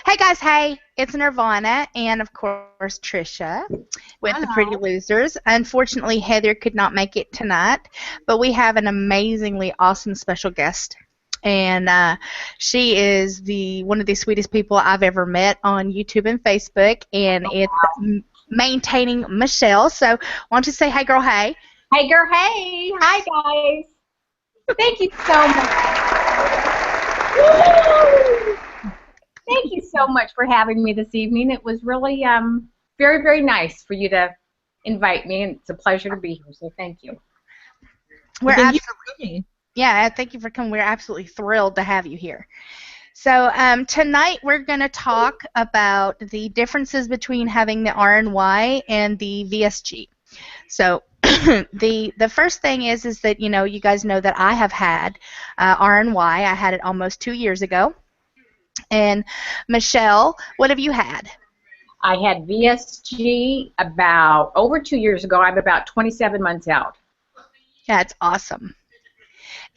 Hey guys, hey, it's Nirvana and of course Trisha with the Pretty Hello. Losers. Unfortunately, Heather could not make it tonight, but we have an amazingly awesome special guest. And she is the one of the sweetest people I've ever met on YouTube and Facebook, and it's Maintaining Michelle. So, why don't you say, hey girl, hey? Hey, girl. Hey. Hi, guys. Thank you so much. Woo! Thank you so much for having me this evening. It was really very, very nice for you to invite me, and it's a pleasure to be here. So thank you. We're Well, thank you absolutely, for coming. thank you for coming. We're absolutely thrilled to have you here. So tonight we're going to talk about the differences between having the RNY and the VSG. So the first thing is that you guys know that I have had RNY. I had it almost 2 years ago. And Michelle, what have you had? I had VSG about over 2 years ago. I'm about 27 months out. That's awesome.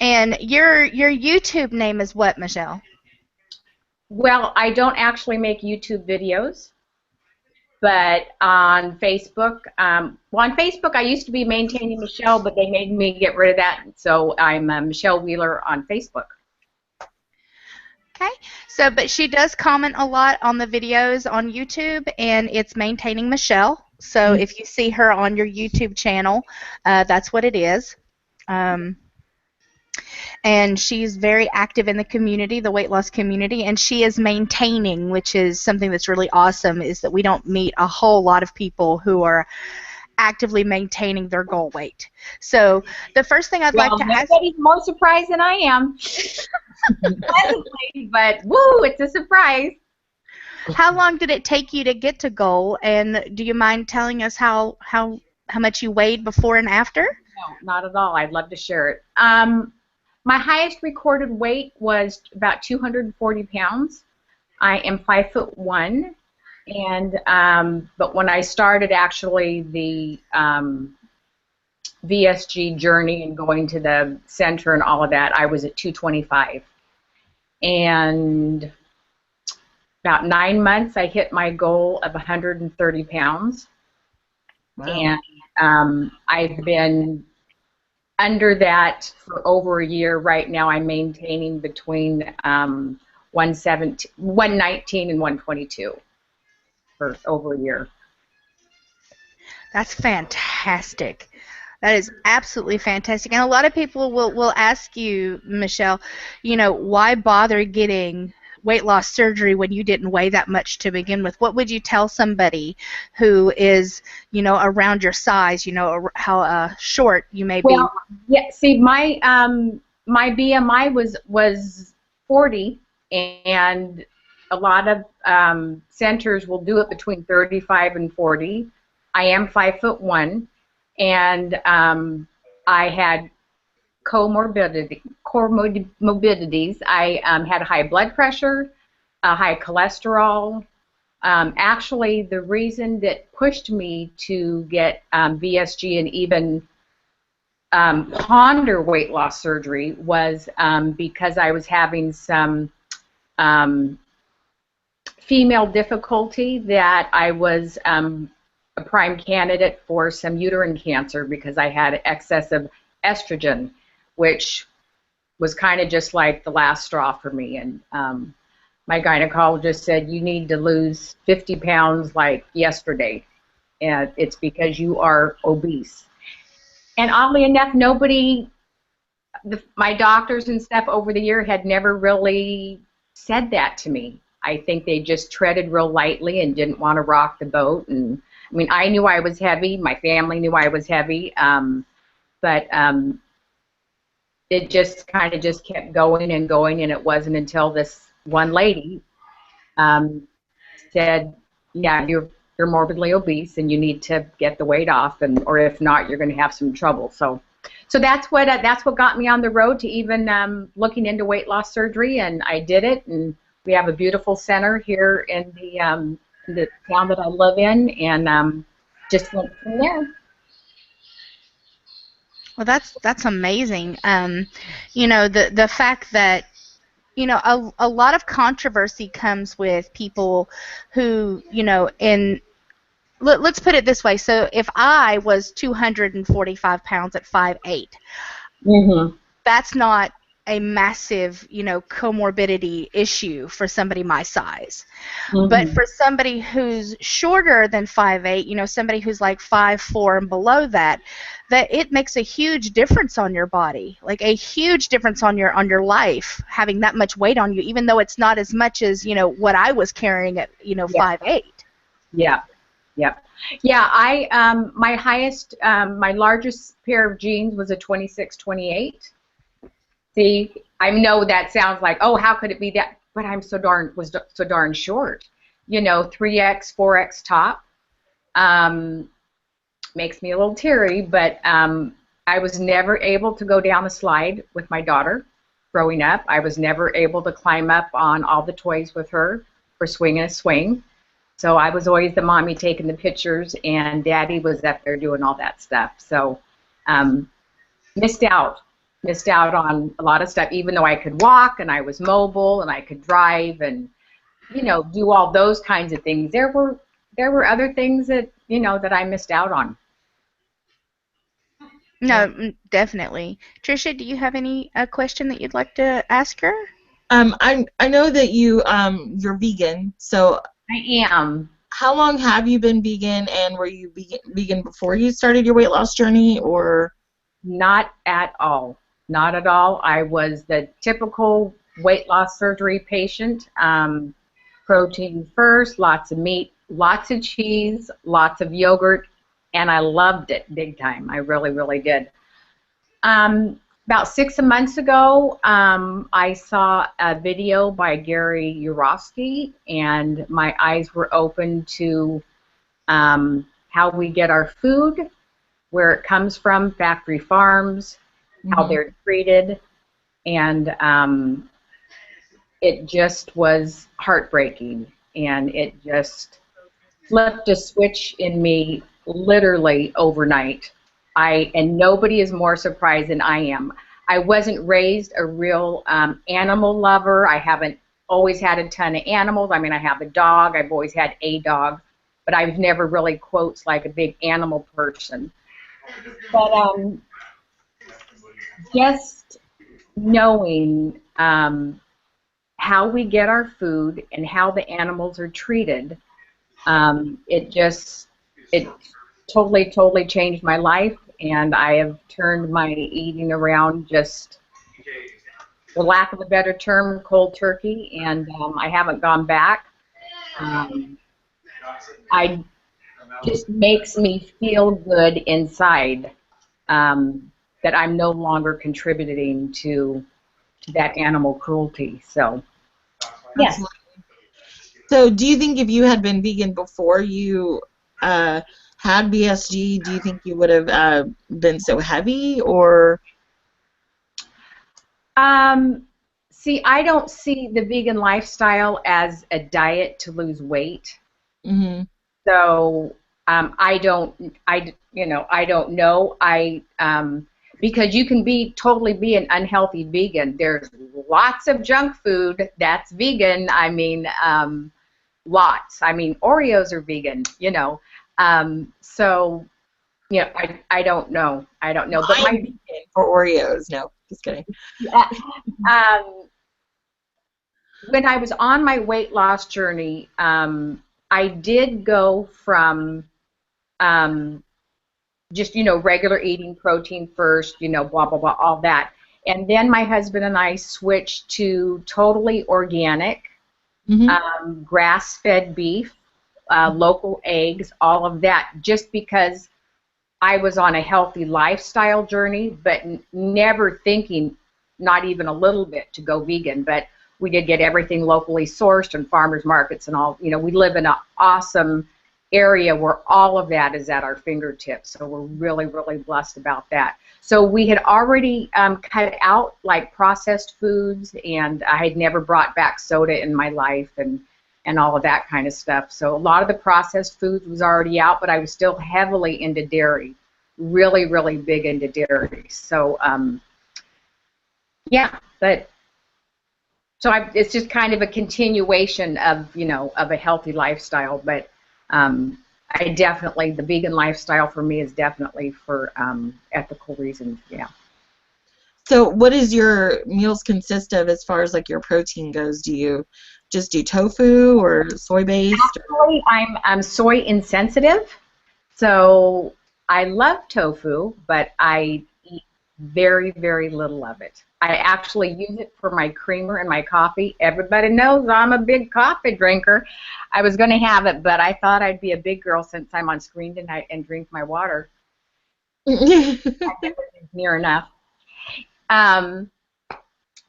And your YouTube name is what, Michelle? Well, I don't actually make YouTube videos. But on Facebook, on Facebook, I used to be Maintaining Michelle, but they made me get rid of that. So I'm Michelle Wheeler on Facebook. Okay. So, but she does comment a lot on the videos on YouTube, and it's Maintaining Michelle. So if you see her on your YouTube channel, that's what it is. Um, and she's very active in the community, the weight loss community, and she is maintaining, which is something that's really awesome, is that we don't meet a whole lot of people who are actively maintaining their goal weight. So the first thing I'd like Well, to ask, nobody's more surprised than I am. Pleasantly, but woo, it's a surprise. how long did it take you to get to goal, and do you mind telling us how much you weighed before and after? No, not at all. I'd love to share it. My highest recorded weight was about 240 pounds. I am 5'1", and but when I started actually the VSG journey and going to the center and all of that, I was at 225. And about 9 months, I hit my goal of 130 pounds. Wow. And I've been under that for over a year. Right now, I'm maintaining between 119 and 122 for over a year. That's fantastic. That is absolutely fantastic. And a lot of people will ask you, Michelle, why bother getting weight loss surgery when you didn't weigh that much to begin with? What would you tell somebody who is, around your size, how short you may be? Well, yeah. See, my BMI was 40, and a lot of centers will do it between 35 and 40. I am 5'1", and I had comorbidities. I had high blood pressure, high cholesterol. Actually, the reason that pushed me to get VSG and even ponder weight loss surgery was because I was having some um, female difficulty, that I was a prime candidate for some uterine cancer because I had excess of estrogen, which was kind of just like the last straw for me. And my gynecologist said, you need to lose 50 pounds like yesterday, and it's because you are obese. And oddly enough, nobody, my doctors and stuff over the year had never really said that to me. I think they just treaded real lightly and didn't want to rock the boat. And I mean, I knew I was heavy. My family knew I was heavy. But it just kind of just kept going and going. And it wasn't until this one lady um, said, yeah, you're morbidly obese and you need to get the weight off, and or if not, you're going to have some trouble. So that's what got me on the road to even looking into weight loss surgery, and I did it. And we have a beautiful center here in the town that I live in, and just went from there. Well, that's amazing. The fact that a lot of controversy comes with people who, in let's put it this way. So if I was 245 pounds at 5'8", Mhm. that's not a massive, comorbidity issue for somebody my size. But Mhm. for somebody who's shorter than 5'8", somebody who's like 5'4" and below that, that it makes a huge difference on your body, like a huge difference on your life, having that much weight on you, even though it's not as much as, what I was carrying at, Yeah. 5'8". Yeah. Yeah. Yeah. My largest pair of jeans was a 26, 28. See, I know that sounds like, oh, how could it be that? But so darn short. 3X, 4X top. Um, Makes me a little teary, but I was never able to go down the slide with my daughter growing up. I was never able to climb up on all the toys with her for swing and a swing. So I was always the mommy taking the pictures, and daddy was up there doing all that stuff. So um, missed out, missed out on a lot of stuff, even though I could walk and I was mobile and I could drive and do all those kinds of things. There were other things that that I missed out on. No, definitely. Trisha, do you have any question that you'd like to ask her? I know that you're vegan. So I am. how long have you been vegan, and were you vegan before you started your weight loss journey, or? Not at all. Not at all. I was the typical weight loss surgery patient. Protein first, lots of meat, lots of cheese, lots of yogurt, and I loved it big time. I really, really did. About 6 months ago, I saw a video by Gary Urofsky, and my eyes were open to how we get our food, where it comes from, factory farms, how Mhm. they're treated, and it just was heartbreaking. And it just flipped a switch in me literally overnight. And nobody is more surprised than I am. I wasn't raised a real animal lover. I haven't always had a ton of animals. I mean, I have a dog. I've always had a dog, but I was never really quotes like a big animal person. But just knowing how we get our food and how the animals are treated, it totally, totally changed my life, and I have turned my eating around, just for lack of a better term, cold turkey, and I haven't gone back. Um, I just makes me feel good inside, that I'm no longer contributing to that animal cruelty. So, yes. Absolutely. So do you think if you had been vegan before you had BSG, do you think you would have been so heavy, or? Um, See, I don't see the vegan lifestyle as a diet to lose weight. Mm-hmm. So I don't know. Because you can totally be an unhealthy vegan. There's lots of junk food that's vegan. I mean, lots. I mean, Oreos are vegan. So, I don't know. I don't know. But I'm vegan for Oreos. No, just kidding. um, when I was on my weight loss journey, I did go from um, just regular eating, protein first, blah blah blah, all that, and then my husband and I switched to totally organic, Mm-hmm. grass-fed beef, local eggs, all of that, just because I was on a healthy lifestyle journey, but never thinking, not even a little bit, to go vegan. But we did get everything locally sourced and farmers markets and all. We live in an awesome area where all of that is at our fingertips. So we're really, really blessed about that. So we had already cut out like processed foods, and I had never brought back soda in my life, and all of that kind of stuff. So a lot of the processed foods was already out, but I was still heavily into dairy, really, really big into dairy. So yeah, but So it's just kind of a continuation of, of a healthy lifestyle. But I definitely, the vegan lifestyle for me is definitely for ethical reasons. Yeah. So what does your meals consist of as far as like your protein goes? Do you just do tofu or soy based? Actually, I'm soy insensitive, so I love tofu, but I eat very, very little of it. I actually use it for my creamer in my coffee. Everybody knows I'm a big coffee drinker. I was going to have it, but I thought I'd be a big girl since I'm on screen tonight and drink my water. I never drink near enough. Um,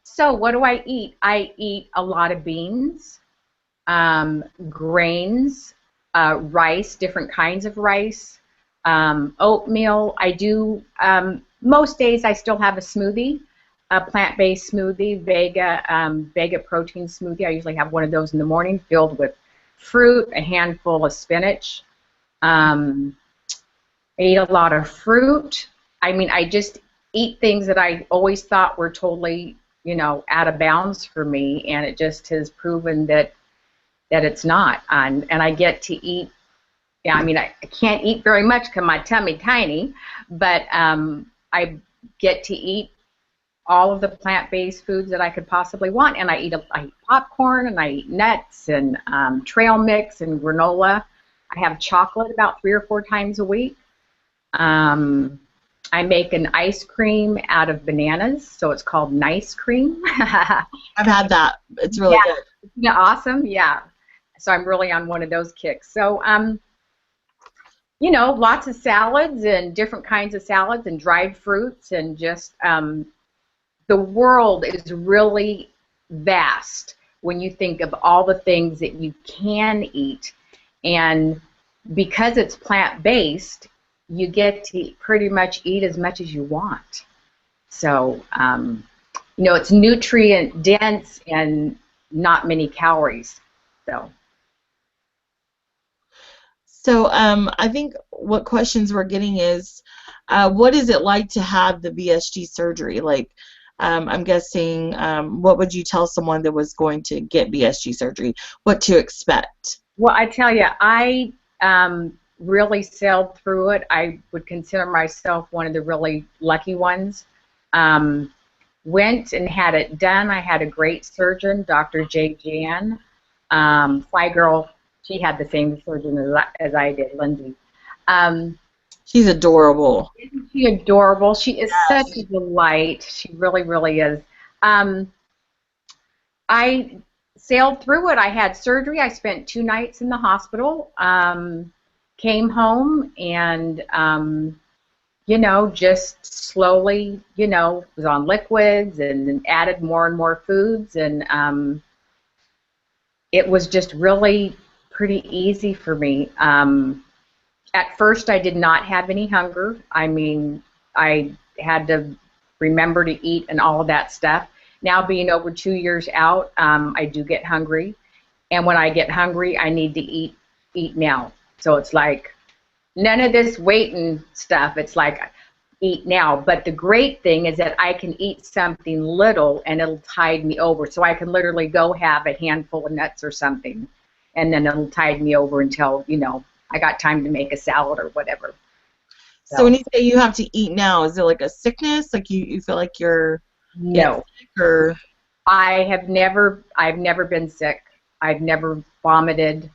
so what do I eat? I eat a lot of beans, grains, rice, different kinds of rice, oatmeal. I do, most days I still have a smoothie, a plant-based smoothie, Vega protein smoothie. I usually have one of those in the morning filled with fruit, a handful of spinach. I eat a lot of fruit. I mean, I just eat things that I always thought were totally, out of bounds for me, and it just has proven that it's not. And I get to eat. Yeah, I mean, I can't eat very much because my tummy tiny, but I get to eat all of the plant-based foods that I could possibly want, and I eat popcorn, and I eat nuts, and trail mix, and granola. I have chocolate about 3 or 4 times a week. I make an ice cream out of bananas, so it's called Nice Cream. I've had that. It's really good. Yeah, awesome. Yeah. So I'm really on one of those kicks. So, lots of salads and different kinds of salads and dried fruits, and just the world is really vast when you think of all the things that you can eat. And because it's plant-based, you get to pretty much eat as much as you want. So, it's nutrient dense and not many calories. So I think what questions we're getting is, what is it like to have the VSG surgery? Like, I'm guessing, what would you tell someone that was going to get VSG surgery? What to expect? Well, I tell you, I really sailed through it. I would consider myself one of the really lucky ones. Went and had it done. I had a great surgeon, Dr. J. Jan. Fly Girl, she had the same surgeon as I did, Lindsay. She's adorable. Isn't she adorable? She is such a delight. She really, really is. I sailed through it. I had surgery. I spent 2 nights in the hospital. Came home and, just slowly, was on liquids and added more and more foods. And it was just really pretty easy for me. At first, I did not have any hunger. I mean, I had to remember to eat and all of that stuff. Now, being over 2 years out, I do get hungry. And when I get hungry, I need to eat now. So it's like none of this waiting stuff. It's like eat now. But the great thing is that I can eat something little and it'll tide me over. So I can literally go have a handful of nuts or something, and then it'll tide me over until, I got time to make a salad or whatever. So when you say you have to eat now, is it like a sickness? Like you feel like you're no. Sick, or? I've never been sick. I've never vomited.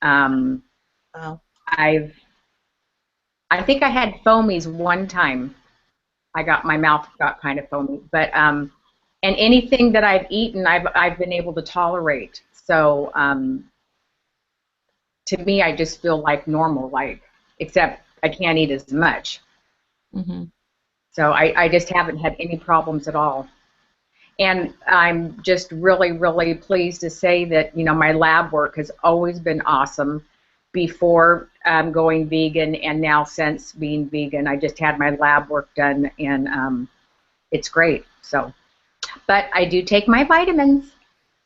Oh. I think I had foamies one time. My mouth got kind of foamy, but and anything that I've eaten, I've been able to tolerate. So to me, I just feel like normal, except I can't eat as much. Mm-hmm. So I just haven't had any problems at all. And I'm just really, really pleased to say that, my lab work has always been awesome. Before going vegan and now since being vegan, I just had my lab work done, and it's great. So, but I do take my vitamins.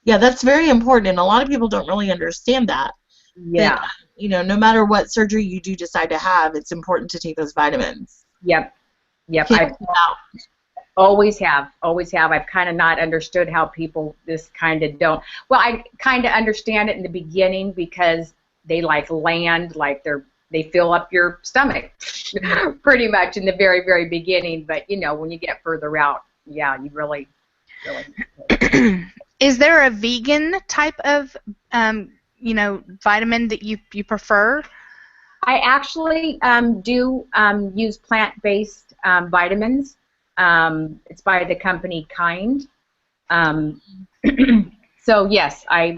Yeah, that's very important, and a lot of people don't really understand that. Yeah. That, no matter what surgery you do decide to have, it's important to take those vitamins. Yep. Always have, always have. I've kind of not understood how people just kind of don't. Well, I kind of understand it in the beginning because they like land, like they fill up your stomach pretty much in the very, very beginning. But you know, when you get further out, yeah, you really, really. Is there a vegan type of vitamin that you prefer? I actually do use plant-based vitamins. It's by the company Kind. Um, so yes, I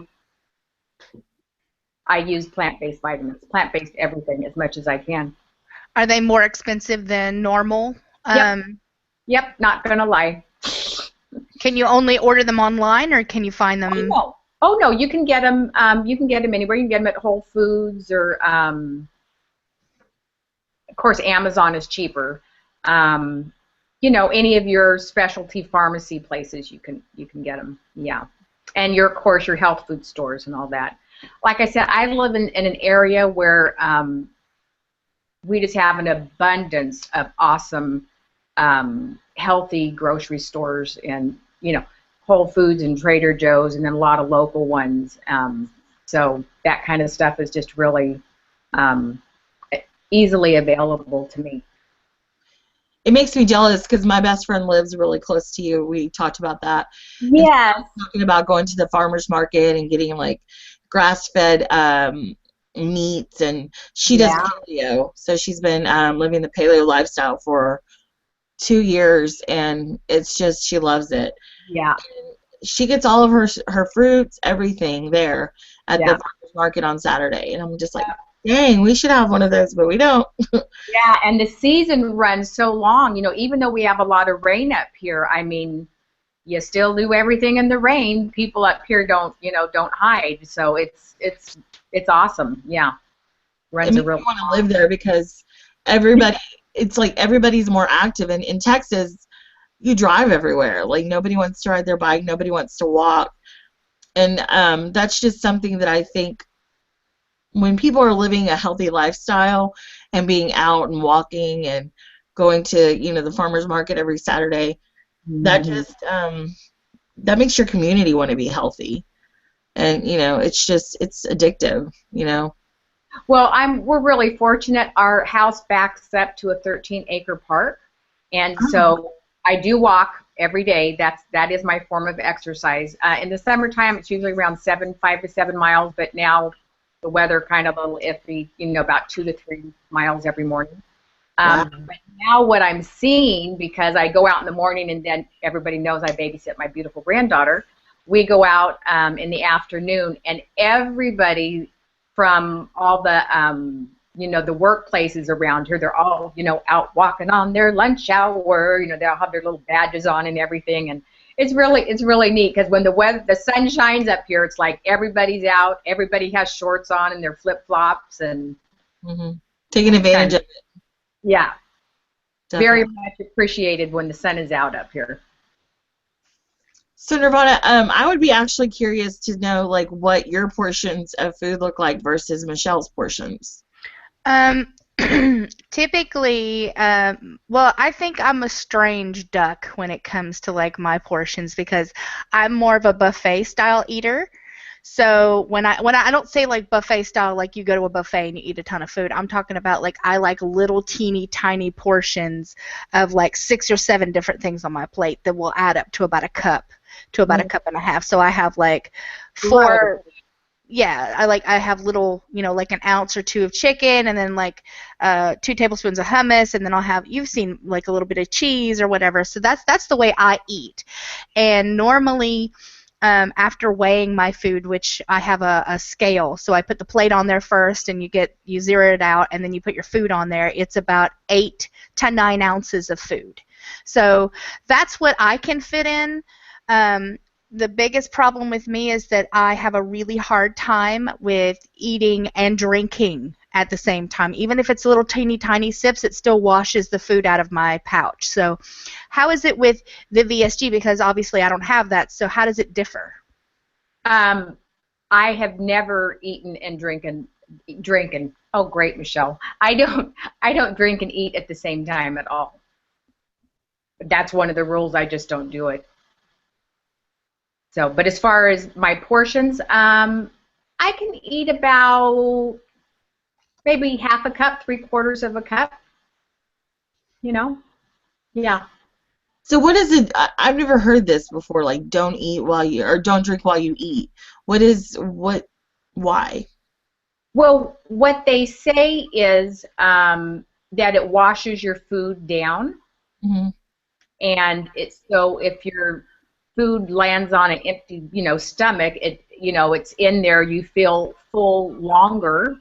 use plant-based vitamins, plant-based everything as much as I can. Are they more expensive than normal? Yep, yep. Not gonna lie. Can you only order them online, or can you find Oh them? no, oh no. You can get them. You can get them anywhere. You can get them at Whole Foods or, of course, Amazon is cheaper. Um, you know, any of your specialty pharmacy places, you can get them. Yeah, and your, of course, your health food stores and all that. Like I said, I live in an area where we just have an abundance of awesome, healthy grocery stores, and you know, Whole Foods and Trader Joe's, and then a lot of local ones. So that kind of stuff is just really um, easily available to me. It makes me jealous because my best friend lives really close to you. We talked about that. And Yes. talking about going to the farmer's market and getting like grass-fed meats, and she does Yeah. paleo. So she's been living the paleo lifestyle for 2 years, and it's just she loves it. Yeah. She gets all of her fruits, everything there at the Yeah. farmer's market on Saturday, and I'm just like, dang, we should have one of those, but we don't. Yeah, and the season runs so long. You know, even though we have a lot of rain up here, I mean, you still do everything in the rain. People up here don't hide. So it's awesome. Yeah, It runs a makes real me want to long. live there because everybody, it's like everybody's more active. And in Texas, you drive everywhere. Like nobody wants to ride their bike, nobody wants to walk. And that's just something that I think when people are living a healthy lifestyle and being out and walking and going to, the farmer's market every Saturday, that Mhm. just that makes your community want to be healthy. And it's addictive. Well, we're really fortunate. Our house backs up to a 13-acre park, and so I do walk every day. That is my form of exercise. In the summertime, it's usually around 5 to 7 miles, but now the weather kind of a little iffy. About 2 to 3 miles every morning. Wow. But now what I'm seeing, because I go out in the morning and then everybody knows I babysit my beautiful granddaughter, we go out in the afternoon, and everybody from all the workplaces around here, they're all, out walking on their lunch hour. They all have their little badges on and everything, and it's really neat because when the sun shines up here, it's like everybody's out, everybody has shorts on and their flip flops, and hmm Taking advantage of it, yeah, very definitely. much appreciated when the sun is out up here. So Nirvana, I would be actually curious to know like what your portions of food look like versus Michelle's portions. Um, typically, well, I think I'm a strange duck when it comes to like my portions because I'm more of a buffet style eater. So when I don't say like buffet style, like you go to a buffet and you eat a ton of food. I'm talking about like I like little teeny tiny portions of like 6 or 7 different things on my plate that will add up to about a Mhm. cup and a half. So I have like Right. four. Yeah, I have little, like an ounce or two of chicken, and then like 2 tablespoons of hummus, and then I'll have, you've seen like a little bit of cheese or whatever. So that's the way I eat. And normally, after weighing my food, which I have a scale, so I put the plate on there first, and you zero it out, and then you put your food on there. It's about 8 to 9 ounces of food. So that's what I can fit in. The biggest problem with me is that I have a really hard time with eating and drinking at the same time. Even if it's little teeny tiny sips, it still washes the food out of my pouch. So how is it with the VSG? Because obviously I don't have that. So how does it differ? Um, I have never eaten and drinking. Oh, great, Michelle. I don't drink and eat at the same time at all. that's one of the rules. I just don't do it. So, but as far as my portions, I can eat about maybe half a cup, 3/4 of a cup, you know? Yeah. So what is it? I've never heard this before. Like, don't eat while you, or don't drink while you eat. Why? Well, what they say is that it washes your food down, Hmm. and it's so if your food lands on an empty, stomach, it's in there. You feel full longer,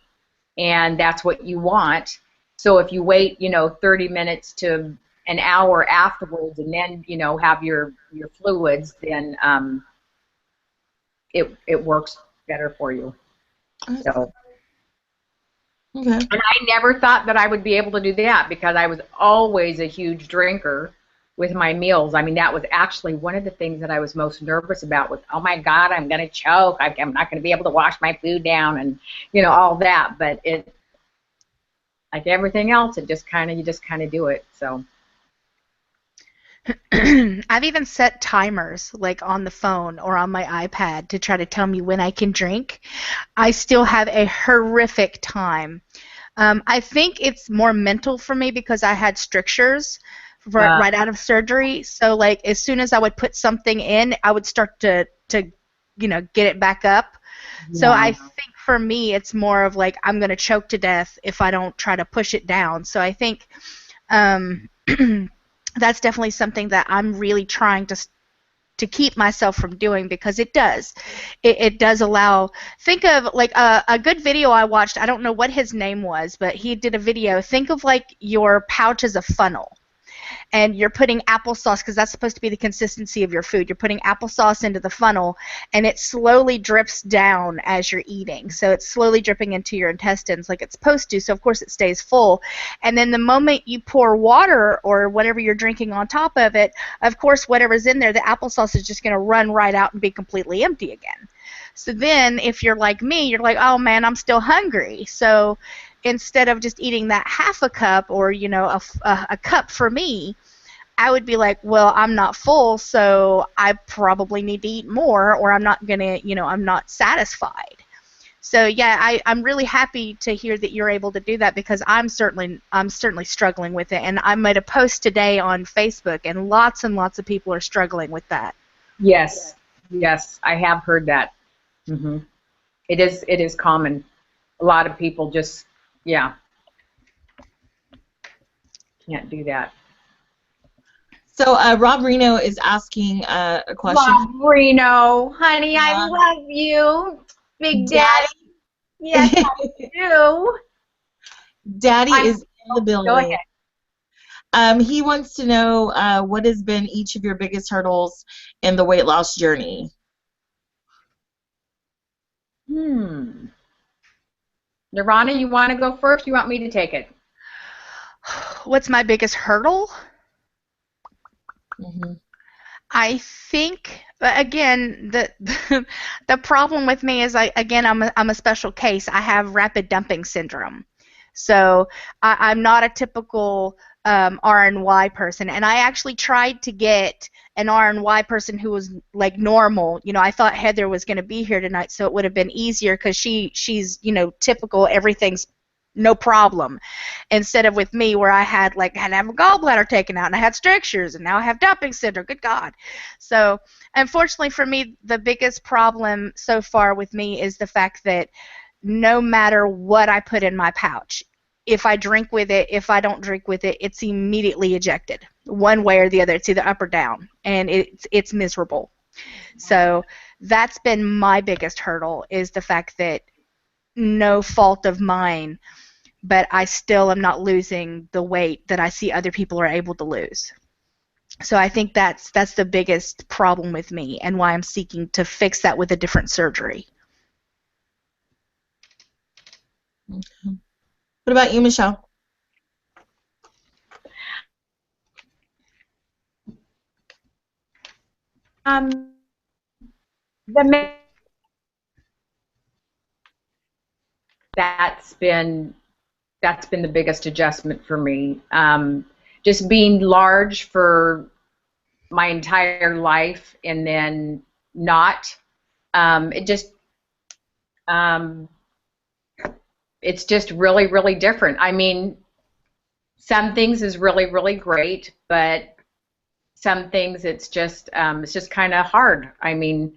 and that's what you want. So if you wait, 30 minutes to an hour afterwards, and then have your fluids, then it works better for you. So. Okay. And I never thought that I would be able to do that because I was always a huge drinker with my meals. I mean, that was actually one of the things that I was most nervous about was, oh my God, I'm going to choke. I'm not going to be able to wash my food down and, all that. But like everything else, you just kind of do it. So. I've even set timers like on the phone or on my iPad to try to tell me when I can drink. I still have a horrific time. I think it's more mental for me because I had strictures right out of surgery. So like as soon as I would put something in, I would start to get it back up. So Yeah. I think for me it's more of like I'm going to choke to death if I don't try to push it down. So I think um, that's definitely something that I'm really trying to keep myself from doing because it does allow. Think of like a good video I watched. I don't know what his name was, but he did a video. Think of like your pouch as a funnel, and you're putting applesauce because that's supposed to be the consistency of your food. You're putting applesauce into the funnel, and it slowly drips down as you're eating. So it's slowly dripping into your intestines like it's supposed to. So of course it stays full. And then the moment you pour water or whatever you're drinking on top of it, of course whatever's in there, the applesauce is just going to run right out and be completely empty again. So then if you're like me, you're like, oh man, I'm still hungry. So instead of just eating that half a cup or a cup for me, I would be like, well, I'm not full, so I probably need to eat more, or I'm not gonna, I'm not satisfied. So yeah, I'm really happy to hear that you're able to do that because I'm certainly struggling with it, and I made a post today on Facebook, and lots of people are struggling with that. Yes. Yes, I have heard that. hmm It is common. A lot of people just, yeah, can't do that. So Rob Reno is asking a question. Love Reno, honey, I Uh, love you. Big Daddy. Daddy, Yes, I do. Daddy I'm, is in the Go building. ahead. He wants to know what has been each of your biggest hurdles in the weight loss journey. Hmm. Nirvana, you want to go first? You want me to take it? What's my biggest hurdle? Hmm. I think again the the problem with me is I'm a special case. I have rapid dumping syndrome, so I'm not a typical RNY person. And I actually tried to get an RNY person who was like normal. I thought Heather was going to be here tonight, so it would have been easier because she's typical. Everything's no problem, instead of with me where I had to have a gallbladder taken out and I had strictures and now I have dumping syndrome. Good God. So unfortunately for me, the biggest problem so far with me is the fact that no matter what I put in my pouch, if I drink with it, if I don't drink with it, it's immediately ejected one way or the other. It's either up or down, and it's miserable. So that's been my biggest hurdle, is the fact that no fault of mine, but I still am not losing the weight that I see other people are able to lose. So I think that's the biggest problem with me and why I'm seeking to fix that with a different surgery. What about you, Michelle? Um, the that's been that's been the biggest adjustment for me. just being large for my entire life and then not. It just it's just really, really different. I mean, some things is really, really great, but some things it's just kind of hard. I mean,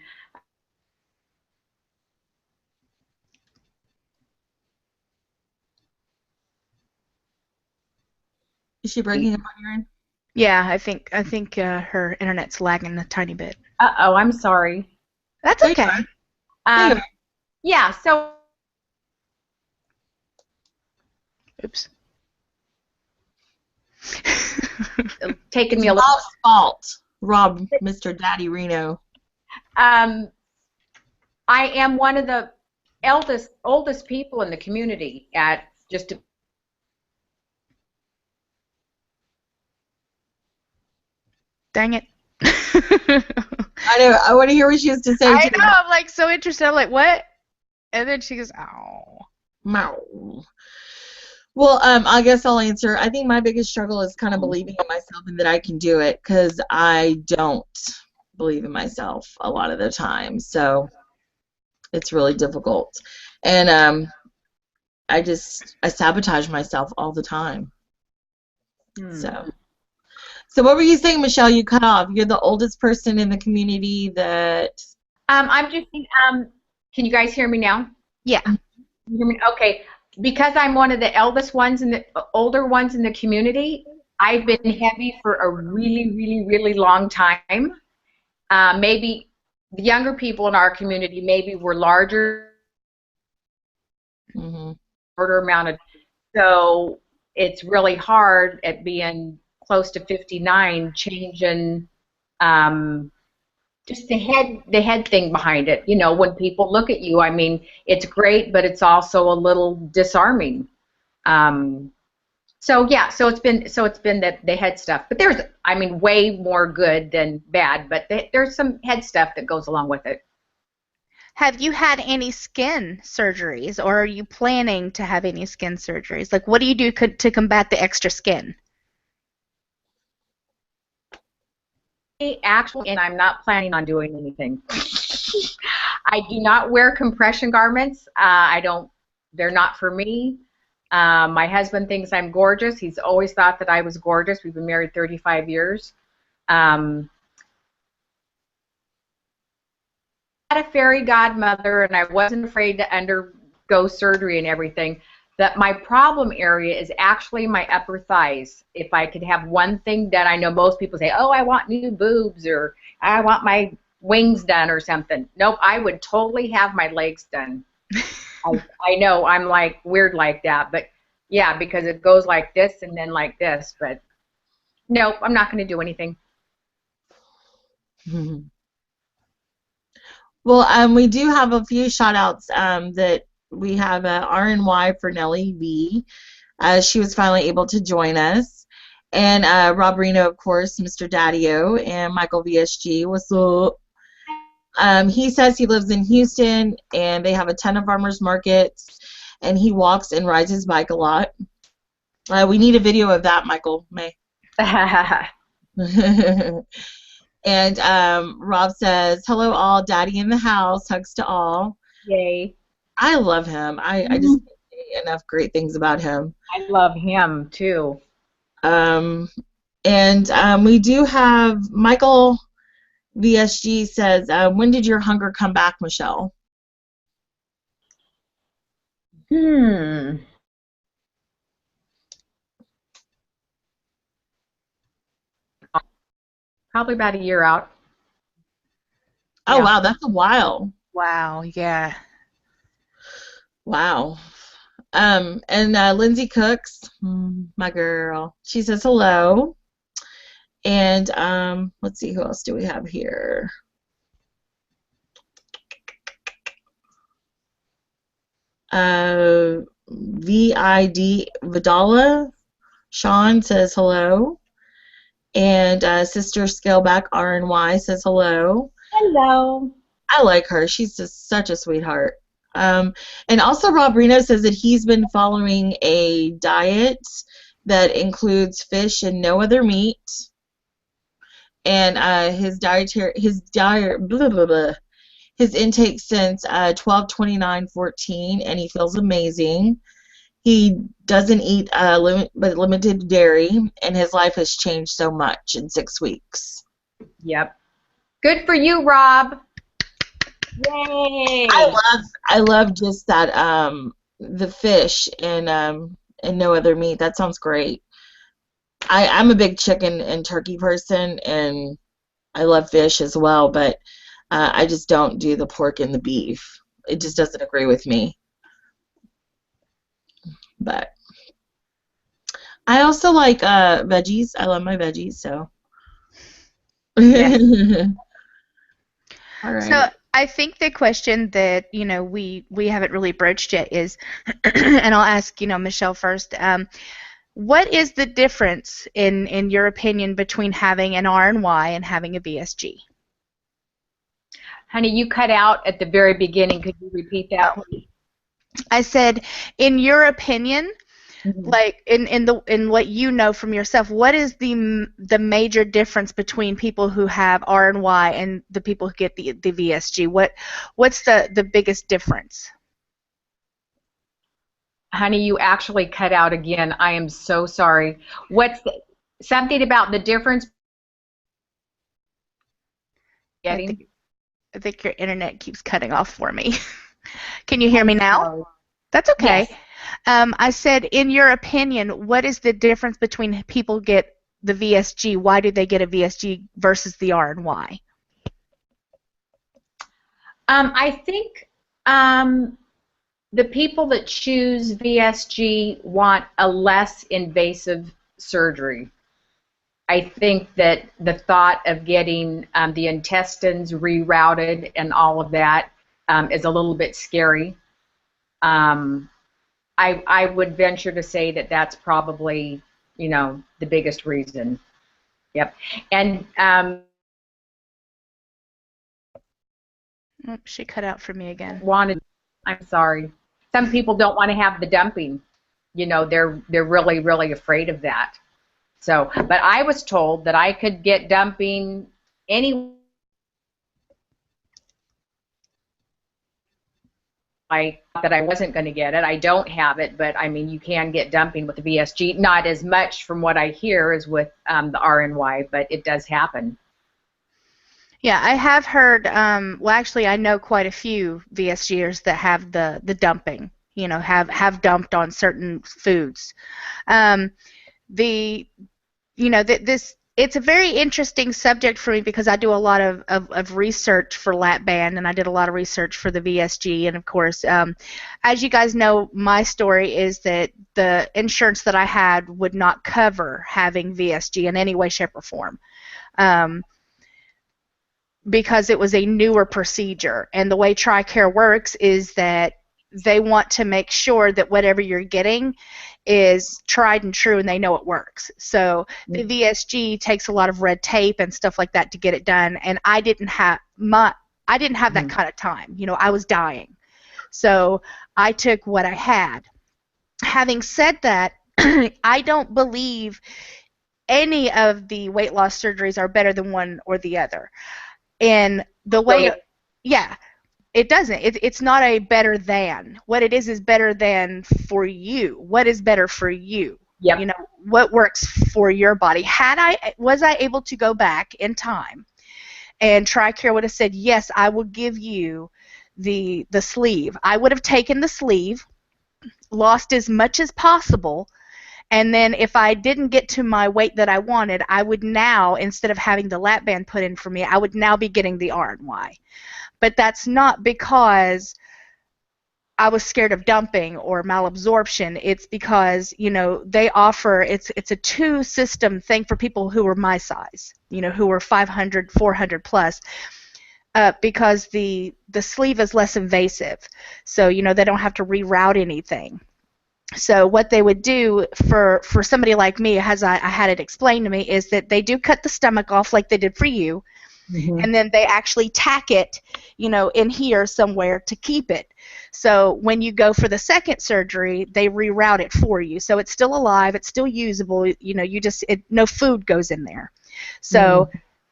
Is she breaking up on your end? Yeah, I think her internet's lagging a tiny bit. uh-oh, I'm sorry. That's There you okay. are. There you Um, are. yeah, so Oops. taking It's me a little. Rob's fault. Rob, Mr. Daddy Reno. Um, I am one of the oldest people in the community at just. Dang it. I know. I want to hear what she has to say I too. know. I'm like so interested. I'm like, what? And then she goes, "Oh." Meow. Well, I guess I'll answer. I think my biggest struggle is kind of believing in myself and that I can do it, because I don't believe in myself a lot of the time. So it's really difficult. And I sabotage myself all the time. So what were you saying, Michelle? You cut off. You're the oldest person in the community that. I'm just. Can you guys hear me now? Yeah. You hear me? Okay. Because I'm one of the eldest ones and the older ones in the community, I've been heavy for a really, really, really long time. Maybe the younger people in our community maybe were larger, Mm-hmm. shorter amount of. So it's really hard at being close to 59, changing just the head thing behind it. You know, when people look at you, I mean, it's great, but it's also a little disarming. Um, so yeah, so it's been the head stuff, but there's, I mean, way more good than bad, but there's some head stuff that goes along with it. Have you had any skin surgeries, or are you planning to have any skin surgeries? Like, what do you do to combat the extra skin? Actually, and I'm not planning on doing anything. I do not wear compression garments. I don't. They're not for me. My husband thinks I'm gorgeous. He's always thought that I was gorgeous. We've been married 35 years. Um, I had a fairy godmother, and I wasn't afraid to undergo surgery and everything. That my problem area is actually my upper thighs. If I could have one thing done, I know most people say, "Oh, I want new boobs," or "I want my wings done," or something. Nope, I would totally have my legs done. I know I'm like weird like that, but yeah, because it goes like this and then like this. But nope, I'm not going to do anything. Well, we do have a few shout outs that we have RNY for Nellie V. She was finally able to join us. And Rob Reno, of course, Mr. Daddio, and Michael VSG. What's up? He says he lives in Houston, and they have a ton of farmers markets, and he walks and rides his bike a lot. We need a video of that, Michael May. And Rob says, "Hello, all. Daddy in the house. Hugs to all." Yay. I love him. I just can't say enough great things about him. I love him too. And we do have Michael VSG says, "When did your hunger come back, Michele?" Probably about a year out. Oh, Yeah. wow, that's a while. Wow, yeah. Wow. And Lindsay Cooks, my girl, she says hello. And let's see, who else do we have here? VID Vidala, Sean says hello. And Sister Scaleback RNY says hello. Hello. I like her. She's just such a sweetheart. And also Rob Reno says that he's been following a diet that includes fish and no other meat. And blah, blah, blah, his intake since 12/29/14, and he feels amazing. He doesn't eat limited dairy, and his life has changed so much in 6 weeks. Yep. Good for you, Rob. Yay! I love just that the fish and no other meat. That sounds great. I'm a big chicken and turkey person, and I love fish as well, but I just don't do the pork and the beef. It just doesn't agree with me. But I also like veggies. I love my veggies, so. Yeah. All right. So I think the question that we haven't really broached yet is, and I'll ask Michele first. What is the difference in your opinion between having an RNY and having a VSG? Honey, you cut out at the very beginning. Could you repeat that, please? I said, in your opinion, Mm-hmm. like in what you know from yourself, what is the major difference between people who have RNY and the people who get the VSG? What's the biggest difference? Honey, you actually cut out again. I am so sorry. What's something about the difference? I think your internet keeps cutting off for me. Can you hear me now? Sorry. That's okay. Yes. I said, in your opinion, what is the difference between people get the VSG? Why do they get a VSG versus the RNY? I think the people that choose VSG want a less invasive surgery. I think that the thought of getting the intestines rerouted and all of that is a little bit scary. I would venture to say that that's probably, the biggest reason. Yep. And She cut out for me again. I'm sorry. Some people don't want to have the dumping. They're really, really afraid of that. So, but I was told that I could get dumping any that I wasn't going to get it. I don't have it, but I mean, you can get dumping with the VSG. Not as much from what I hear as with the RNY, but it does happen. Yeah, I have heard. Well, actually, I know quite a few VSGers that have the dumping. Have dumped on certain foods. It's a very interesting subject for me because I do a lot of research for lap band, and I did a lot of research for the VSG. And of course, as you guys know, my story is that the insurance that I had would not cover having VSG in any way, shape, or form. Because it was a newer procedure. And the way TRICARE works is that they want to make sure that whatever you're getting is tried and true and they know it works. So the VSG takes a lot of red tape and stuff like that to get it done, and I didn't have that kind of time. I was dying. So I took what I had. Having said that, I don't believe any of the weight loss surgeries are better than one or the other. And the way, yeah, it doesn't. It's not a better than. What it is better than for you. What is better for you? Yep. What works for your body. Was I able to go back in time, and TRICARE would have said, yes, I will give you the sleeve. I would have taken the sleeve, lost as much as possible. And then if I didn't get to my weight that I wanted, I would now, instead of having the lap band put in for me, I would now be getting the RNY. But that's not because I was scared of dumping or malabsorption. It's because, they offer, it's a two-system thing for people who are my size, who are 500, 400 plus. Because the sleeve is less invasive. So, they don't have to reroute anything. So what they would do for somebody like me, as I had it explained to me, is that they do cut the stomach off like they did for you, and then they actually tack it, in here somewhere to keep it. So when you go for the second surgery, they reroute it for you. So it's still alive, it's still usable. No food goes in there. So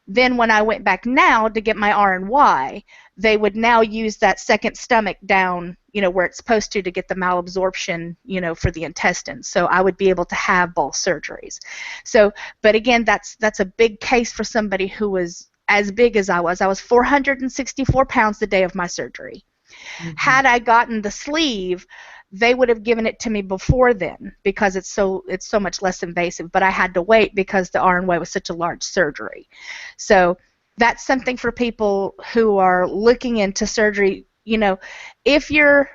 then when I went back now to get my R&Y, they would now use that second stomach down, where it's supposed to get the malabsorption, for the intestines. So I would be able to have both surgeries. So, but again, that's a big case for somebody who was as big as I was. I was 464 pounds the day of my surgery. Had I gotten the sleeve, they would have given it to me before then because it's so much less invasive, but I had to wait because the R&Y was such a large surgery. So that's something for people who are looking into surgery. If you're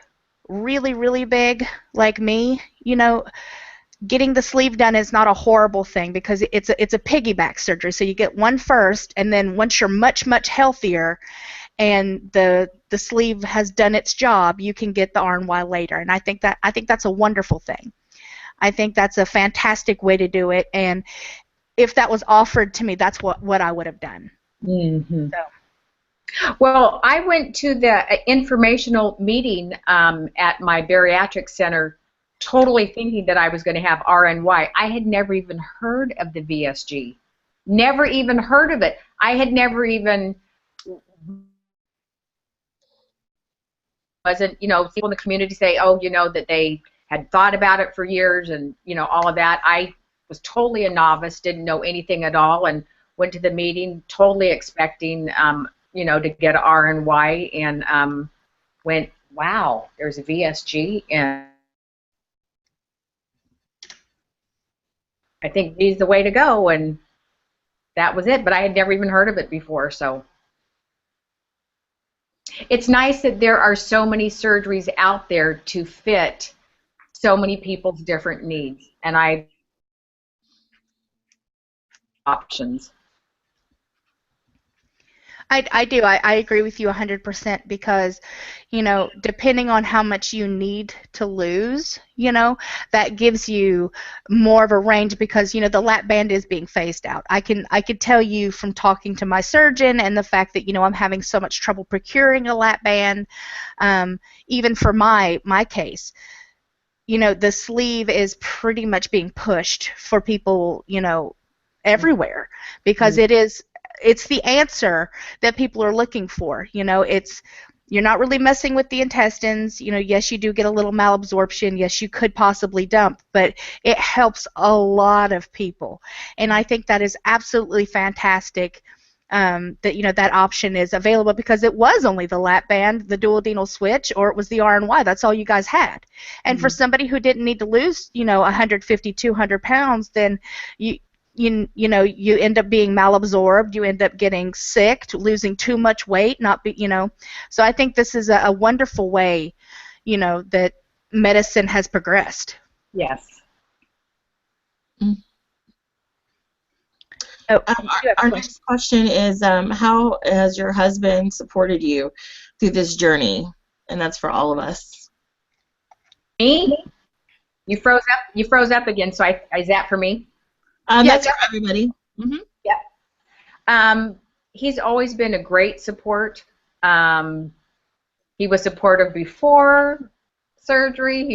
really, really big like me, getting the sleeve done is not a horrible thing because it's a piggyback surgery. So you get one first, and then once you're much, much healthier and the sleeve has done its job, you can get the R&Y later. And I think that's a wonderful thing. I think that's a fantastic way to do it. And if that was offered to me, that's what I would have done. So. Well, I went to the informational meeting at my bariatric center totally thinking that I was going to have R&Y. I had never even heard of the VSG. Never even heard of it. I had never even wasn't, people in the community say, oh, that they had thought about it for years and, all of that. I was totally a novice, didn't know anything at all, and went to the meeting totally expecting, to get an R&Y, and went, wow, there's a VSG, and I think he's the way to go, and that was it. But I had never even heard of it before, so. It's nice that there are so many surgeries out there to fit so many people's different needs, and options. I do. I agree with you 100% because, depending on how much you need to lose, that gives you more of a range because, the lap band is being phased out. I could tell you from talking to my surgeon and the fact that, I'm having so much trouble procuring a lap band, even for my case. The sleeve is pretty much being pushed for people, everywhere because it's the answer that people are looking for. You're not really messing with the intestines. Yes, you do get a little malabsorption. Yes, you could possibly dump, but it helps a lot of people. And I think that is absolutely fantastic that, that option is available because it was only the lap band, the duodenal switch, or it was the R&Y. That's all you guys had. And for somebody who didn't need to lose, 150, 200 pounds, then you end up being malabsorbed, you end up getting sick, losing too much weight, so I think this is a wonderful way, that medicine has progressed. Yes. Oh, our next question is, how has your husband supported you through this journey? And that's for all of us. Me? You froze up. You froze up again. So is that for me? That's for everybody. Yeah. He's always been a great support. He was supportive before surgery.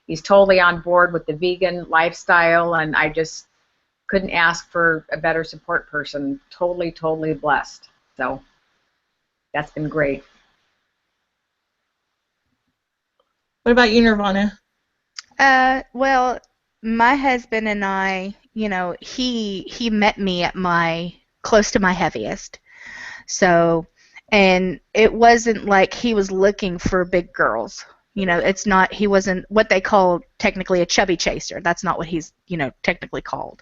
He's totally on board with the vegan lifestyle, and I just couldn't ask for a better support person. Totally, totally blessed. So that's been great. What about you, Nirvana? Well, my husband and I, he met me at close to my heaviest. So, and it wasn't like he was looking for big girls. He wasn't what they call technically a chubby chaser. That's not what he's, technically called.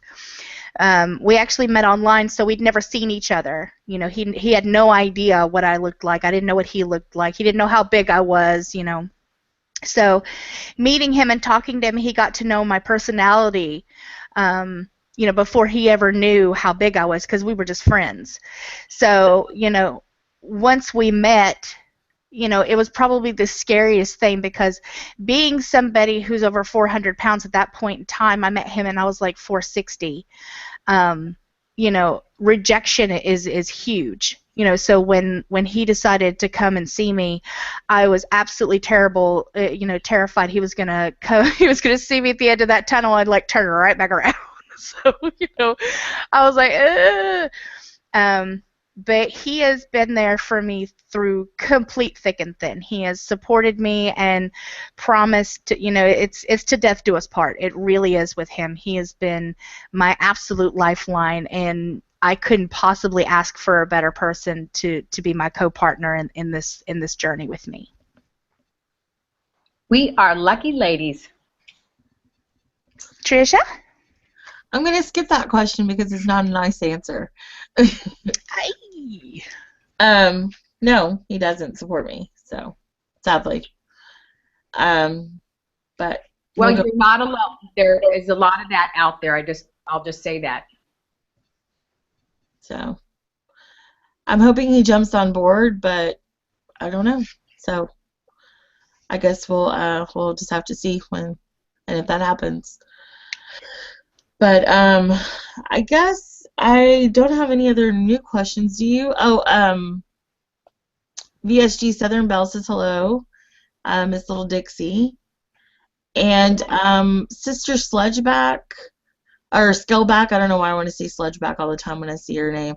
We actually met online, so we'd never seen each other. He had no idea what I looked like. I didn't know what he looked like. He didn't know how big I was, So meeting him and talking to him, he got to know my personality, before he ever knew how big I was because we were just friends. So, once we met, it was probably the scariest thing, because being somebody who's over 400 pounds at that point in time, I met him and I was like 460. Rejection is huge. So when he decided to come and see me, I was absolutely terrified he was gonna come, he was gonna see me at the end of that tunnel and like turn right back around. So I was like, ugh. But he has been there for me through complete thick and thin. He has supported me and promised, it's to death do us part. It really is with him. He has been my absolute lifeline, and I couldn't possibly ask for a better person to be my co-partner in this journey with me. We are lucky ladies. Trisha? I'm going to skip that question because it's not a nice answer. No, he doesn't support me, so sadly. But well, you're not alone. There is a lot of that out there. I'll just say that. So I'm hoping he jumps on board, but I don't know. So I guess we'll just have to see when and if that happens. But I guess I don't have any other new questions. Do you? Oh, VSG Southern Belle says hello, Miss Little Dixie, and Sister Sludgeback or Skellback. I don't know why I want to say Sludgeback all the time when I see her name.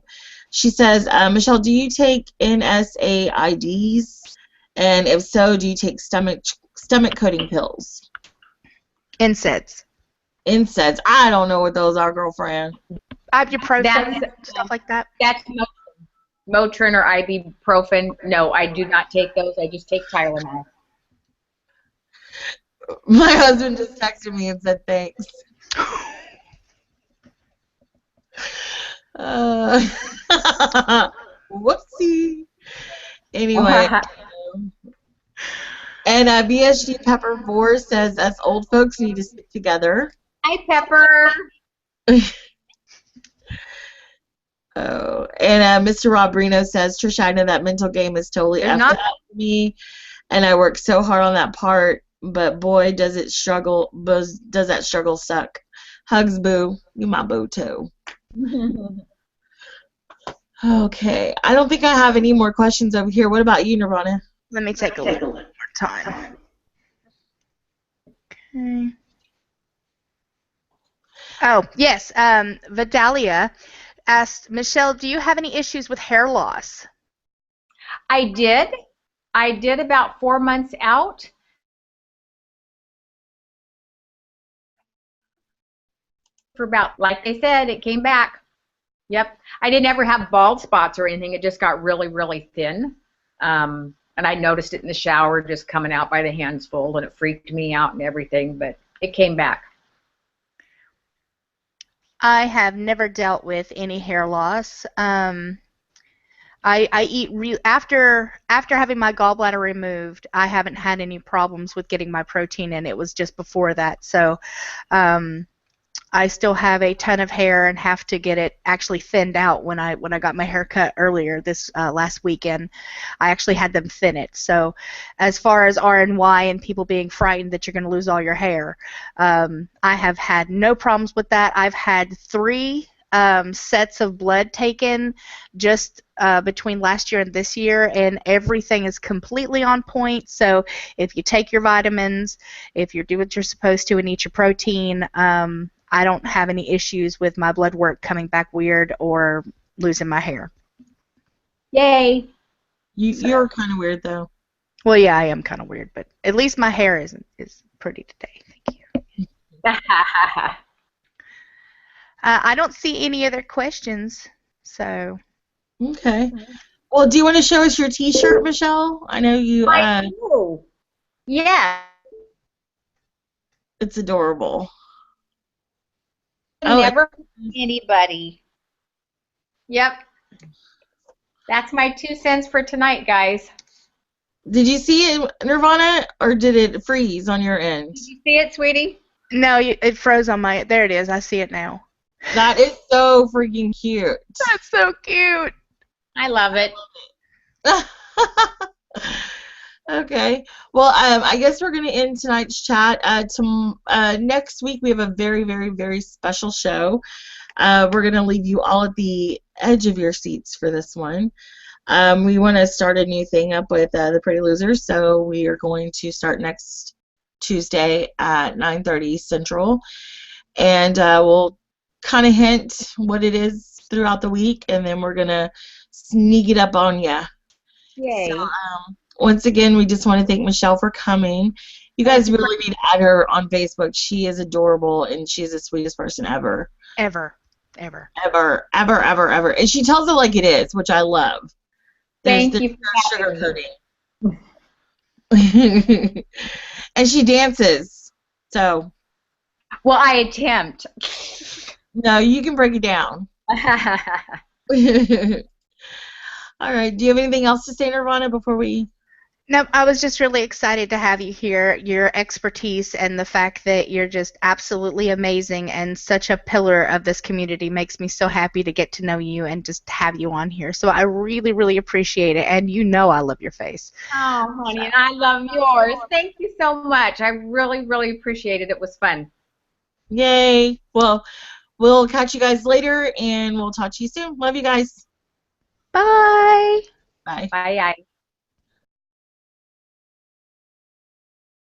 She says, Michele, do you take NSAIDs? And if so, do you take stomach coating pills? NSAIDs. NSAIDs. I don't know what those are, girlfriend. Ibuprofen, stuff like that. That's Motrin or ibuprofen. No, I do not take those. I just take Tylenol. My husband just texted me and said thanks. Whoopsie. Anyway. And BSG Pepper 4 says us old folks need to stick together. Hi, Pepper. Oh, and Mr. Rob Reno says, Trisha, I know that mental game is totally effed up for me, and I work so hard on that part, but boy, does that struggle suck. Hugs, boo. You my boo, too. Okay, I don't think I have any more questions over here. What about you, Nirvana? Let me take a little more time. Okay. Oh, yes. Vidalia asked, Michele, do you have any issues with hair loss? I did about 4 months out. For about, like they said, it came back. Yep. I didn't ever have bald spots or anything. It just got really, really thin. And I noticed it in the shower just coming out by the handsful, and it freaked me out and everything, but it came back. I have never dealt with any hair loss. I eat after having my gallbladder removed, I haven't had any problems with getting my protein in. It was just before that. So I still have a ton of hair and have to get it actually thinned out. When I got my hair cut earlier this last weekend, I actually had them thin it. So as far as RNY and people being frightened that you're going to lose all your hair, I have had no problems with that. I've had 3 sets of blood taken just between last year and this year, and everything is completely on point. So if you take your vitamins, if you do what you're supposed to and eat your protein, I don't have any issues with my blood work coming back weird or losing my hair. Yay! You're kind of weird, though. Well, yeah, I am kind of weird, but at least my hair is pretty today. Thank you. I don't see any other questions, so. Okay. Well, do you want to show us your T-shirt, Michele? I know you. I do. Yeah. It's adorable. Never anybody. Yep. That's my 2 cents for tonight, guys. Did you see it, Nirvana, or did it freeze on your end? Did you see it, sweetie? No, it froze on my. There it is. I see it now. That is so freaking cute. That's so cute. I love it. Okay. Well, I guess we're going to end tonight's chat. Next week, we have a very, very, very special show. We're going to leave you all at the edge of your seats for this one. We want to start a new thing up with the Pretty Losers, so we are going to start next Tuesday at 9:30 Central, and we'll kind of hint what it is throughout the week, and then we're going to sneak it up on you. Yay. So, once again, we just want to thank Michele for coming. You guys really need to add her on Facebook. She is adorable, and she's the sweetest person ever. Ever. Ever, ever, ever, ever. And she tells it like it is, which I love. Thank There's you for no sugarcoating. And she dances. So. Well, I attempt. No, you can break it down. All right. Do you have anything else to say, Nirvana, before we... No, I was just really excited to have you here. Your expertise and the fact that you're just absolutely amazing and such a pillar of this community makes me so happy to get to know you and just have you on here. So I really, really appreciate it. And you know I love your face. Oh, honey, and I love yours. Thank you so much. I really, really appreciate it. It was fun. Yay. Well, we'll catch you guys later, and we'll talk to you soon. Love you guys. Bye. Bye. Bye.